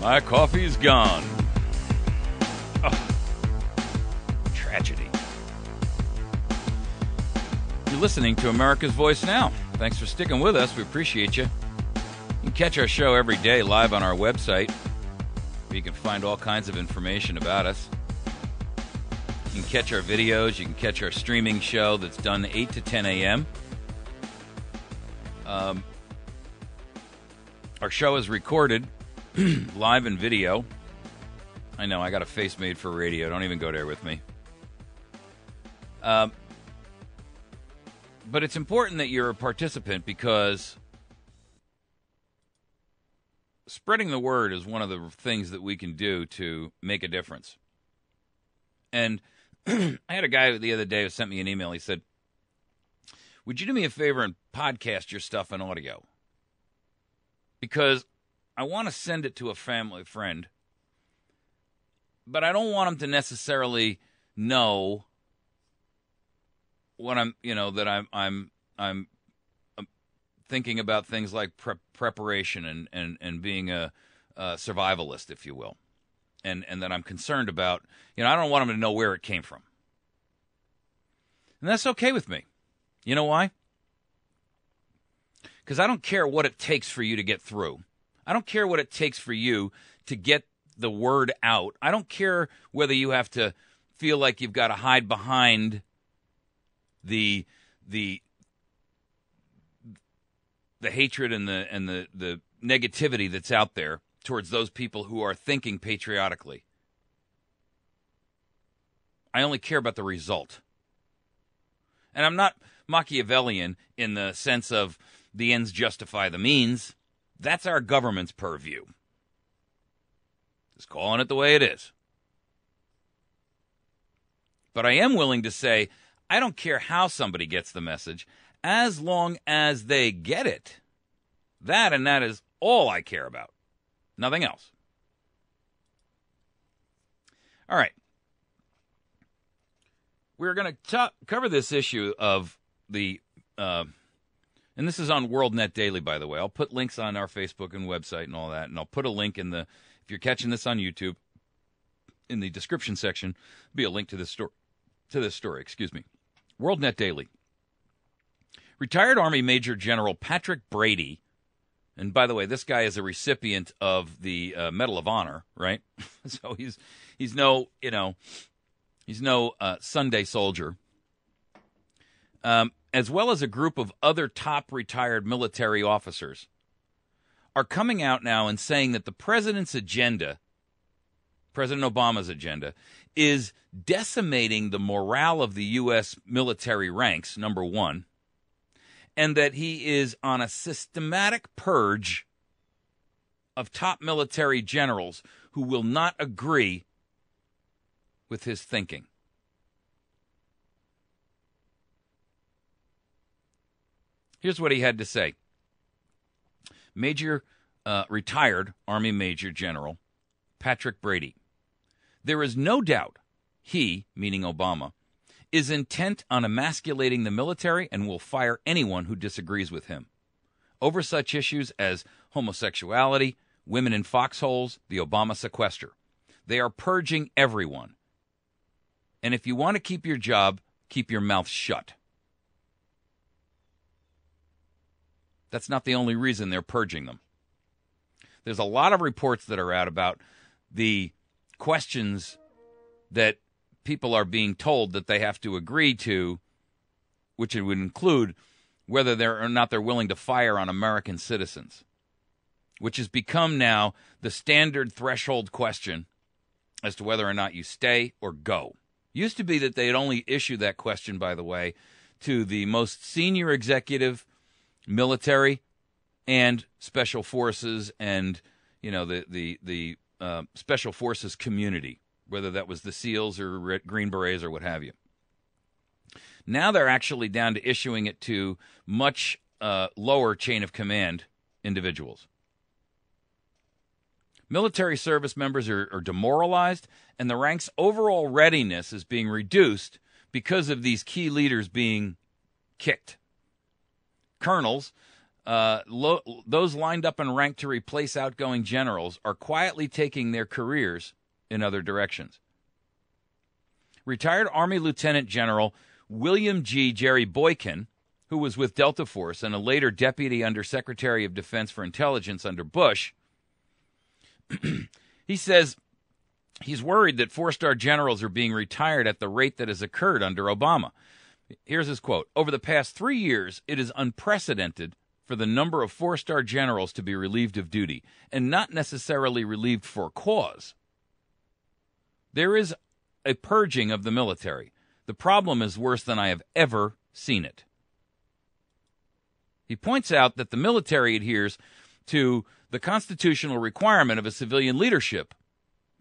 My coffee's gone. Oh, tragedy. You're listening to America's Voice Now. Thanks for sticking with us. We appreciate you. You can catch our show every day live on our website, where you can find all kinds of information about us. You can catch our videos. You can catch our streaming show that's done 8 to 10 a.m. Our show is recorded live in video. I know, I got a face made for radio. Don't even go there with me. But it's important that you're a participant because spreading the word is one of the things that we can do to make a difference. And I had a guy the other day who sent me an email. He said, would you do me a favor and podcast your stuff in audio? Because I want to send it to a family friend, but I don't want them to necessarily know what that I'm thinking about things like preparation and being a survivalist, if you will, and that I'm concerned about. I don't want them to know where it came from, and that's okay with me. You know why? Because I don't care what it takes for you to get through. I don't care what it takes for you to get the word out. I don't care whether you have to feel like you've got to hide behind the hatred and the negativity that's out there towards those people who are thinking patriotically. I only care about the result. And I'm not Machiavellian in the sense of the ends justify the means. That's our government's purview. Just calling it the way it is. But I am willing to say, I don't care how somebody gets the message, as long as they get it. That is all I care about. Nothing else. All right. We're going to cover this issue of the, and this is on WorldNet Daily, by the way. I'll put links on our Facebook and website and all that, and I'll put a link if you're catching this on YouTube, in the description section, be a link to this story. Excuse me. WorldNet Daily. Retired Army Major General Patrick Brady, and by the way, this guy is a recipient of the Medal of Honor, right? So he's no Sunday soldier. As well as a group of other top retired military officers, are coming out now and saying that the president's agenda, President Obama's agenda, is decimating the morale of the U.S. military ranks, number one, and that he is on a systematic purge of top military generals who will not agree with his thinking. Here's what he had to say. Retired Army Major General Patrick Brady. There is no doubt he, meaning Obama, is intent on emasculating the military and will fire anyone who disagrees with him over such issues as homosexuality, women in foxholes, the Obama sequester. They are purging everyone. And if you want to keep your job, keep your mouth shut. That's not the only reason they're purging them. There's a lot of reports that are out about the questions that people are being told that they have to agree to, which it would include whether they're willing to fire on American citizens, which has become now the standard threshold question as to whether or not you stay or go. Used to be that they'd only issue that question, by the way, to the most senior executive, military, and special forces, and the special forces community, whether that was the SEALs or Green Berets or what have you. Now they're actually down to issuing it to much lower chain of command individuals. Military service members are demoralized, and the rank's overall readiness is being reduced because of these key leaders being kicked. Colonels those lined up and ranked to replace outgoing generals are quietly taking their careers in other directions. Retired Army Lieutenant General William G. Jerry Boykin, who was with Delta Force and a later Deputy Undersecretary of Defense for Intelligence under Bush, he says he's worried that four-star generals are being retired at the rate that has occurred under Obama. Here's his quote. "Over the past 3 years, it is unprecedented for the number of four-star generals to be relieved of duty, and not necessarily relieved for cause. There is a purging of the military. The problem is worse than I have ever seen it." He points out that the military adheres to the constitutional requirement of a civilian leadership,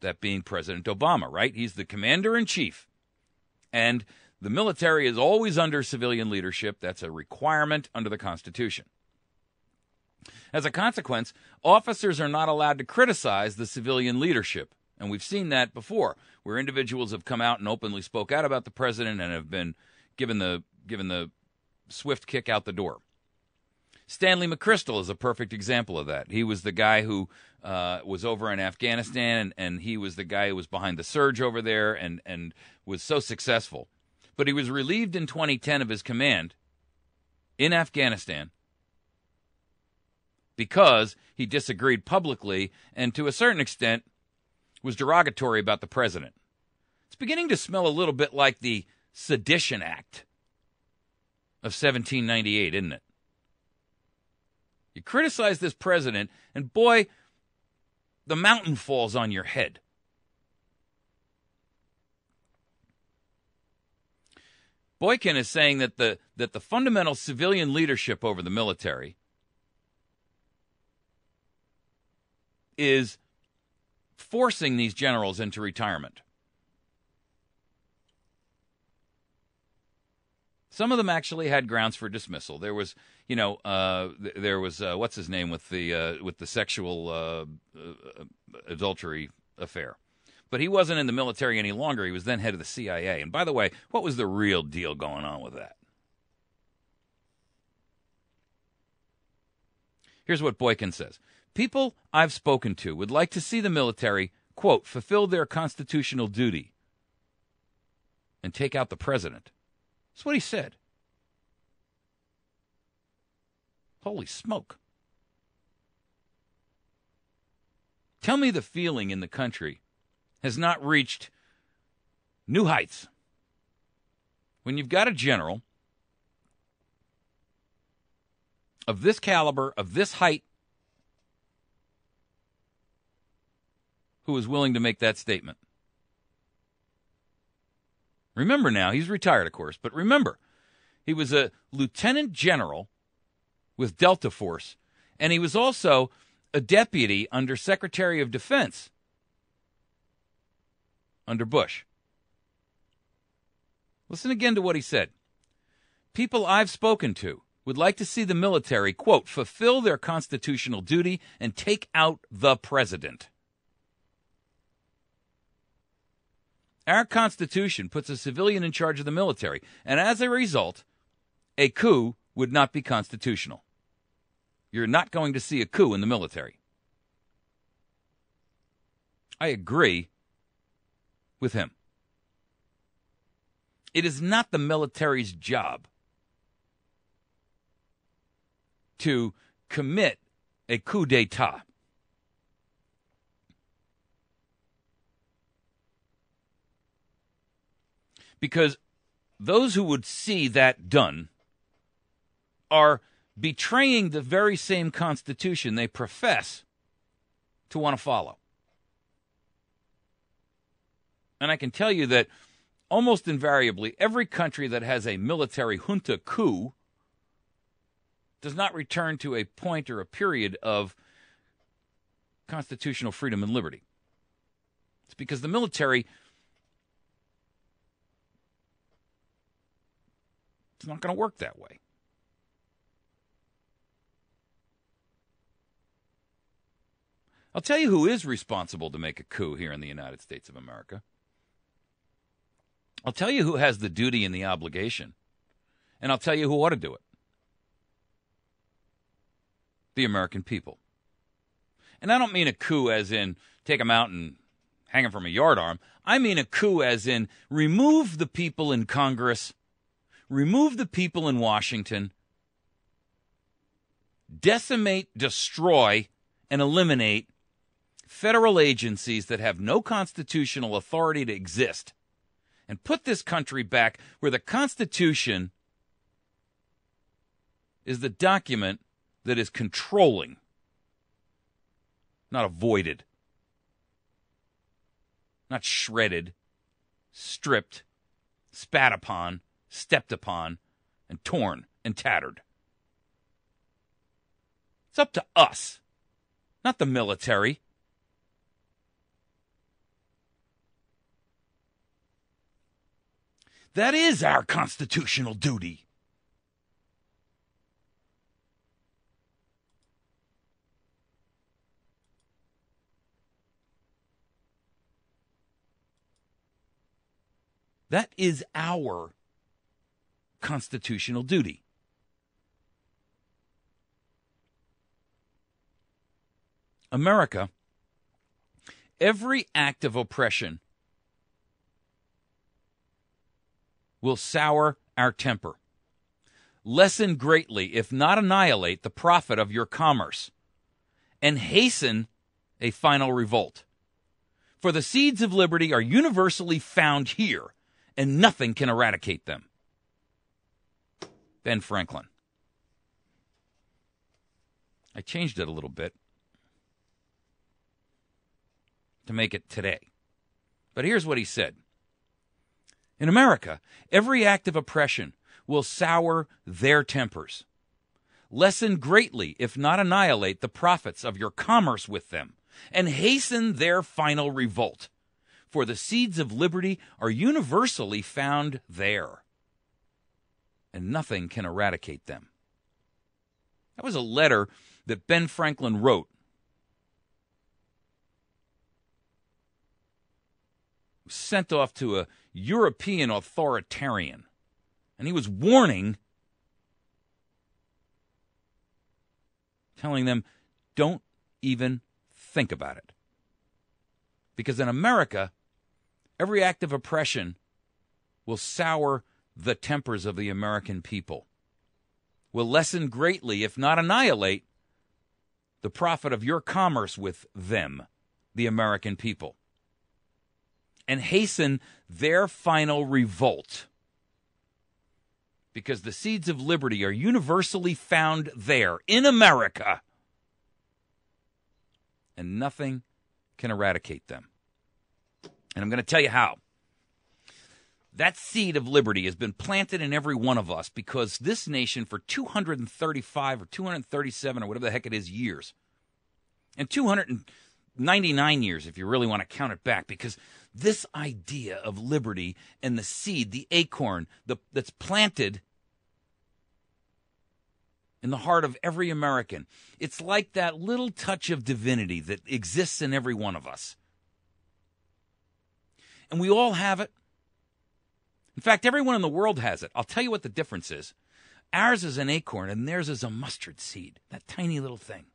that being President Obama, right? He's the commander-in-chief. And the military is always under civilian leadership. That's a requirement under the Constitution. As a consequence, officers are not allowed to criticize the civilian leadership. And we've seen that before, where individuals have come out and openly spoke out about the president and have been given the swift kick out the door. Stanley McChrystal is a perfect example of that. He was the guy who was over in Afghanistan, and he was the guy who was behind the surge over there and was so successful. But he was relieved in 2010 of his command in Afghanistan because he disagreed publicly and, to a certain extent, was derogatory about the president. It's beginning to smell a little bit like the Sedition Act of 1798, isn't it? You criticize this president, and boy, the mountain falls on your head. Boykin is saying that the fundamental civilian leadership over the military is forcing these generals into retirement. Some of them actually had grounds for dismissal. There was, what's his name with the sexual adultery affair, but he wasn't in the military any longer. He was then head of the CIA. And by the way, what was the real deal going on with that? Here's what Boykin says. "People I've spoken to would like to see the military, quote, fulfill their constitutional duty and take out the president." That's what he said. Holy smoke. Tell me the feeling in the country has not reached new heights when you've got a general of this caliber, of this height, who is willing to make that statement. Remember now, he's retired, of course, but remember, he was a lieutenant general with Delta Force, and he was also a deputy under Secretary of Defense under Bush. Listen again to what he said. "People I've spoken to would like to see the military, quote, fulfill their constitutional duty and take out the president. Our Constitution puts a civilian in charge of the military, and as a result, a coup would not be constitutional. You're not going to see a coup in the military." I agree with him. It is not the military's job to commit a coup d'etat. Because those who would see that done are betraying the very same Constitution they profess to want to follow. And I can tell you that almost invariably, every country that has a military junta coup does not return to a point or a period of constitutional freedom and liberty. It's because the military, it's not going to work that way. I'll tell you who is responsible to make a coup here in the United States of America. I'll tell you who has the duty and the obligation, and I'll tell you who ought to do it. the American people. And I don't mean a coup as in take them out and hang them from a yardarm. I mean a coup as in remove the people in Congress, remove the people in Washington, decimate, destroy, and eliminate federal agencies that have no constitutional authority to exist, and put this country back where the Constitution is the document that is controlling, not avoided, not shredded, stripped, spat upon, stepped upon, and torn and tattered. It's up to us, not the military. That is our constitutional duty. That is our constitutional duty. America, every act of oppression will sour our temper, lessen greatly, if not annihilate, the profit of your commerce, and hasten a final revolt. For the seeds of liberty are universally found here, and nothing can eradicate them. Ben Franklin. I changed it a little bit to make it today. But here's what he said. In America, every act of oppression will sour their tempers, lessen greatly, if not annihilate, the profits of your commerce with them, and hasten their final revolt. For the seeds of liberty are universally found there, and nothing can eradicate them. That was a letter that Ben Franklin wrote. Sent off to a European authoritarian. And he was warning, telling them, don't even think about it. Because in America, every act of oppression will sour the tempers of the American people, will lessen greatly, if not annihilate, the profit of your commerce with them, the American people, and hasten their final revolt. Because the seeds of liberty are universally found there, in America, and nothing can eradicate them. And I'm going to tell you how. That seed of liberty has been planted in every one of us because this nation for 235 or 237 or whatever the heck it is years, and 299 years if you really want to count it back, because this idea of liberty and the seed, the acorn that's planted in the heart of every American, it's like that little touch of divinity that exists in every one of us. And we all have it. In fact, everyone in the world has it. I'll tell you what the difference is. Ours is an acorn and theirs is a mustard seed, that tiny little thing.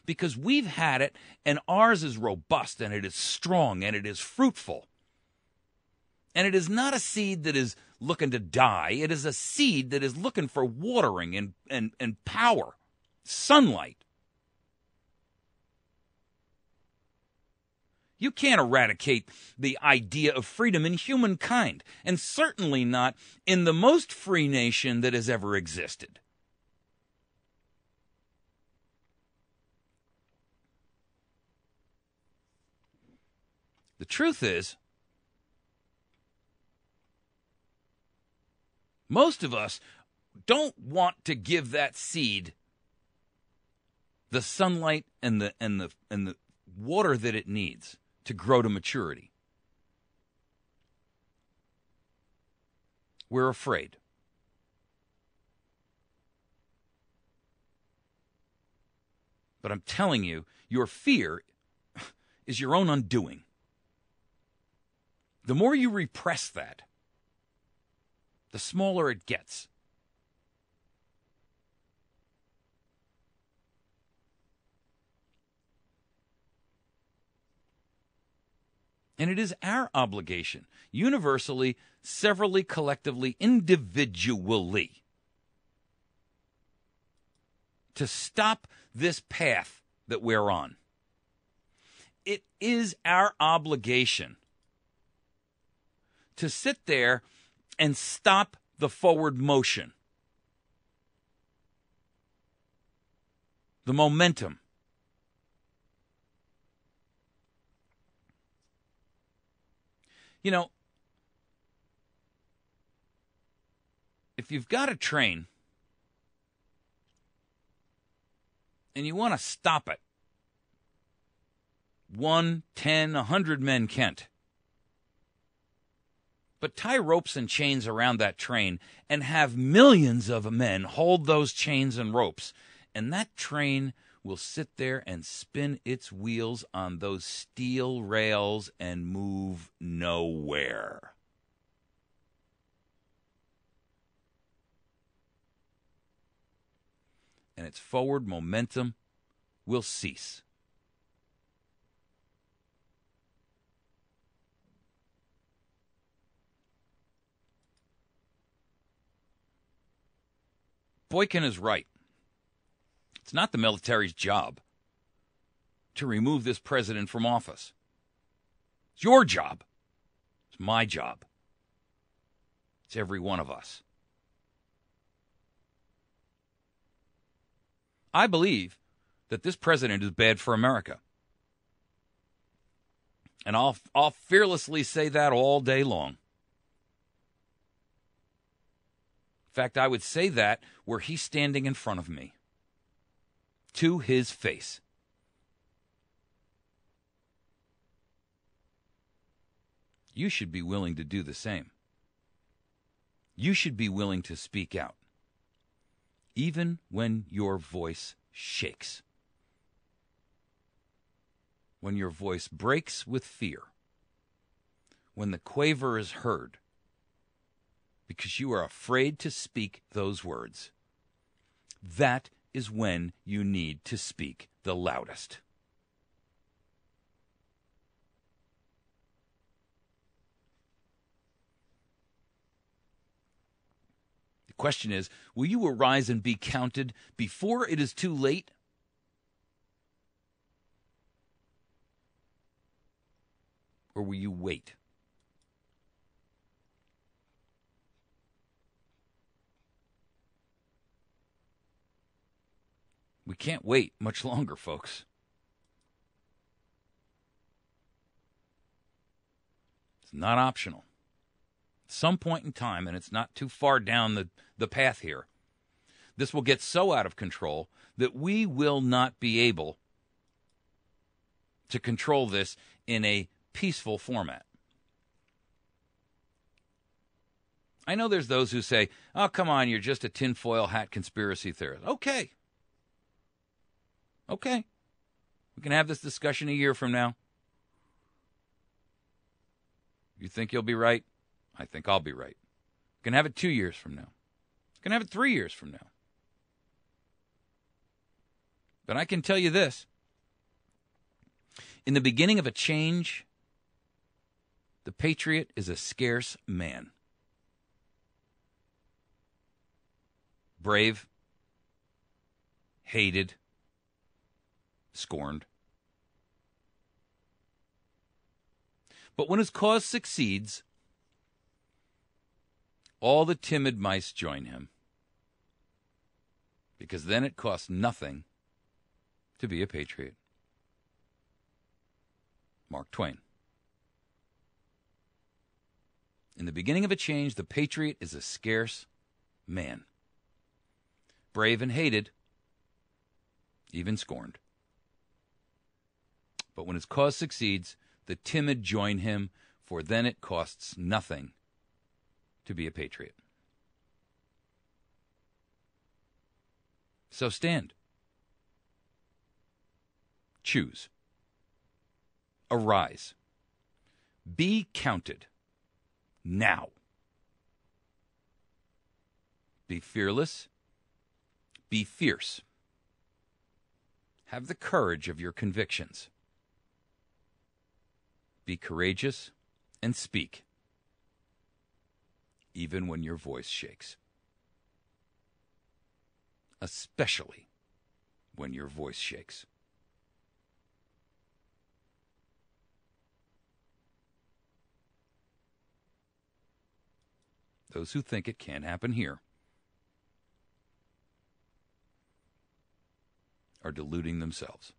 Because we've had it, and ours is robust, and it is strong, and it is fruitful. And it is not a seed that is looking to die. It is a seed that is looking for watering and power, sunlight. You can't eradicate the idea of freedom in humankind, and certainly not in the most free nation that has ever existed. The truth is, most of us don't want to give that seed the sunlight and the water that it needs to grow to maturity. We're afraid. But I'm telling you, your fear is your own undoing. The more you repress that, the smaller it gets. And it is our obligation, universally, severally, collectively, individually, to stop this path that we're on. It is our obligation to sit there and stop the forward motion, the momentum. You know, if you've got a train and you want to stop it, 1, 10, 100 men can't. But tie ropes and chains around that train and have millions of men hold those chains and ropes, and that train will sit there and spin its wheels on those steel rails and move nowhere. And its forward momentum will cease. Boykin is right. It's not the military's job to remove this president from office. It's your job. It's my job. It's every one of us. I believe that this president is bad for America. And I'll fearlessly say that all day long. In fact, I would say that were he standing in front of me, to his face. You should be willing to do the same. You should be willing to speak out, even when your voice shakes, when your voice breaks with fear, when the quaver is heard, because you are afraid to speak those words. That is when you need to speak the loudest. The question is, will you arise and be counted before it is too late? Or will you wait? We can't wait much longer, folks. It's not optional. At some point in time, and it's not too far down the path here, this will get so out of control that we will not be able to control this in a peaceful format. I know there's those who say, oh, come on, you're just a tinfoil hat conspiracy theorist. Okay. We can have this discussion a year from now. You think you'll be right? I think I'll be right. We can have it 2 years from now. We can have it 3 years from now. But I can tell you this. In the beginning of a change, the patriot is a scarce man. Brave, hated, scorned. But when his cause succeeds, all the timid mice join him, because then it costs nothing to be a patriot. Mark Twain. In the beginning of a change, the patriot is a scarce man. Brave and hated, even scorned. But when his cause succeeds, the timid join him, for then it costs nothing to be a patriot. So stand. Choose. Arise. Be counted. Now. Be fearless. Be fierce. Have the courage of your convictions. Be courageous and speak, even when your voice shakes. Especially when your voice shakes. Those who think it can't happen here are deluding themselves.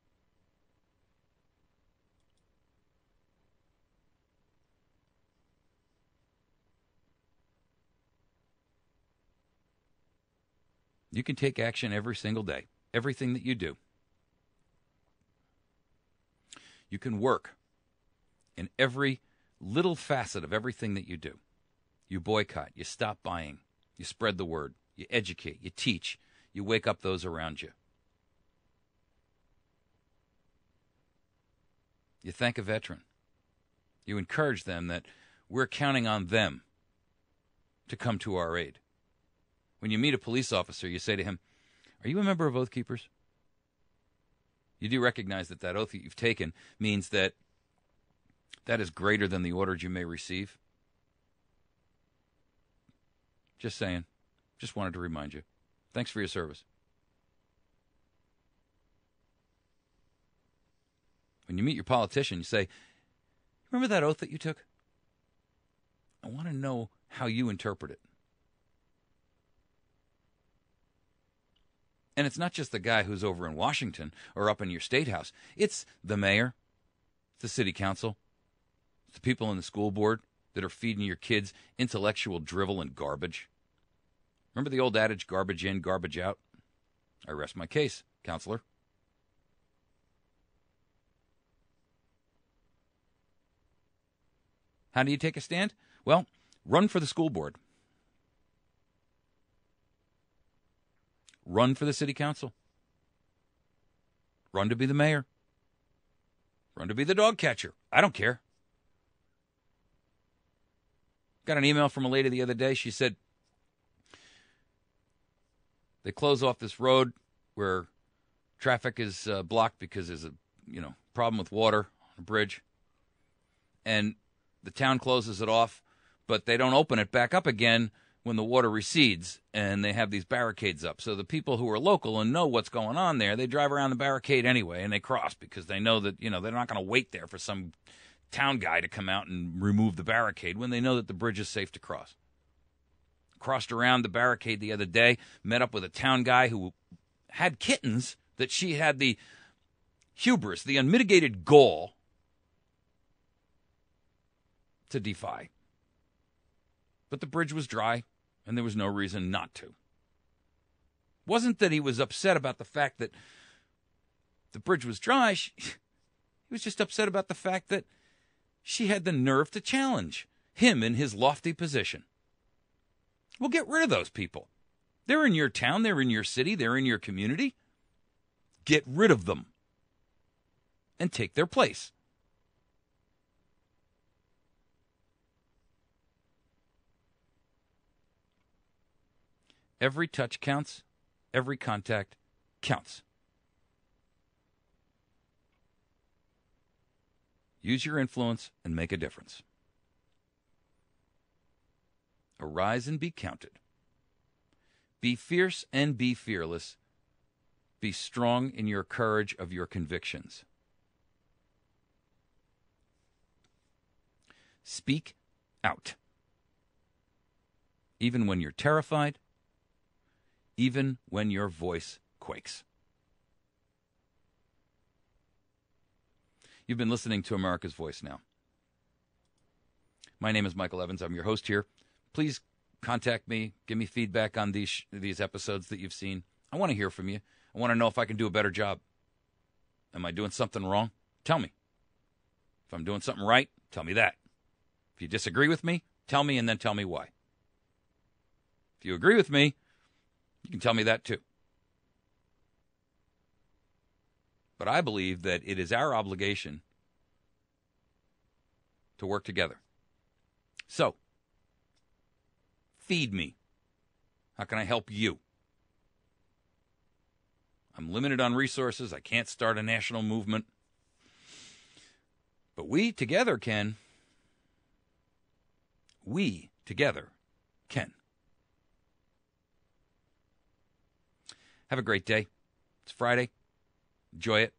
You can take action every single day, everything that you do. You can work in every little facet of everything that you do. You boycott, you stop buying, you spread the word, you educate, you teach, you wake up those around you. You thank a veteran. You encourage them that we're counting on them to come to our aid. When you meet a police officer, you say to him, "Are you a member of Oath Keepers?" You do recognize that that oath that you've taken means that that is greater than the orders you may receive. Just saying. Just wanted to remind you. Thanks for your service. When you meet your politician, you say, "Remember that oath that you took? I want to know how you interpret it." And it's not just the guy who's over in Washington or up in your state house. It's the mayor, the city council, the people in the school board that are feeding your kids intellectual drivel and garbage. Remember the old adage, garbage in, garbage out? I rest my case, counselor. How do you take a stand? Well, run for the school board. Run for the city council. Run to be the mayor. Run to be the dog catcher. I don't care. Got an email from a lady the other day. She said they close off this road where traffic is blocked because there's a problem with water on a bridge. And the town closes it off, but they don't open it back up again when the water recedes, and they have these barricades up. So the people who are local and know what's going on there, they drive around the barricade anyway, and they cross because they know that, they're not going to wait there for some town guy to come out and remove the barricade when they know that the bridge is safe to cross. Crossed around the barricade the other day, met up with a town guy who had kittens that she had the hubris, the unmitigated gall to defy. But the bridge was dry, and there was no reason not to. Wasn't that he was upset about the fact that the bridge was dry. He was just upset about the fact that she had the nerve to challenge him in his lofty position. Well, get rid of those people. They're in your town, they're in your city, they're in your community. Get rid of them and take their place. Every touch counts. Every contact counts. Use your influence and make a difference. Arise and be counted. Be fierce and be fearless. Be strong in your courage of your convictions. Speak out. Even when you're terrified, even when your voice quakes. You've been listening to America's Voice Now. My name is Michael Evans. I'm your host here. Please contact me. Give me feedback on these episodes that you've seen. I want to hear from you. I want to know if I can do a better job. Am I doing something wrong? Tell me. If I'm doing something right, tell me that. If you disagree with me, tell me and then tell me why. If you agree with me, you can tell me that too. But I believe that it is our obligation to work together. So, feed me. How can I help you? I'm limited on resources. I can't start a national movement. But we together can. We together can. Have a great day. It's Friday. Enjoy it.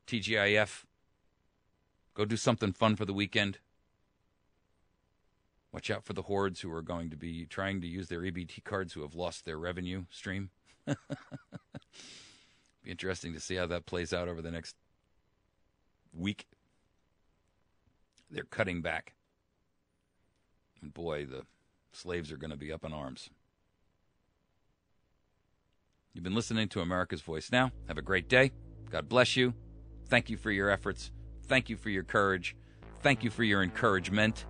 TGIF. Go do something fun for the weekend. Watch out for the hordes who are going to be trying to use their EBT cards who have lost their revenue stream. Be interesting to see how that plays out over the next week. They're cutting back. And boy, the slaves are going to be up in arms. You've been listening to America's Voice Now. Have a great day. God bless you. Thank you for your efforts. Thank you for your courage. Thank you for your encouragement.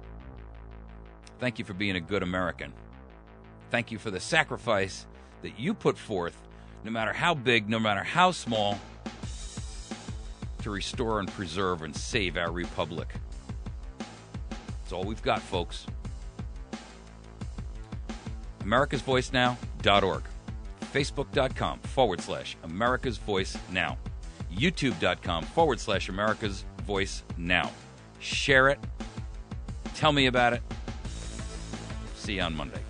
Thank you for being a good American. Thank you for the sacrifice that you put forth, no matter how big, no matter how small, to restore and preserve and save our republic. That's all we've got, folks. AmericasVoiceNow.org. Facebook.com/America's Voice Now. YouTube.com/America's Voice Now. Share it. Tell me about it. See you on Monday.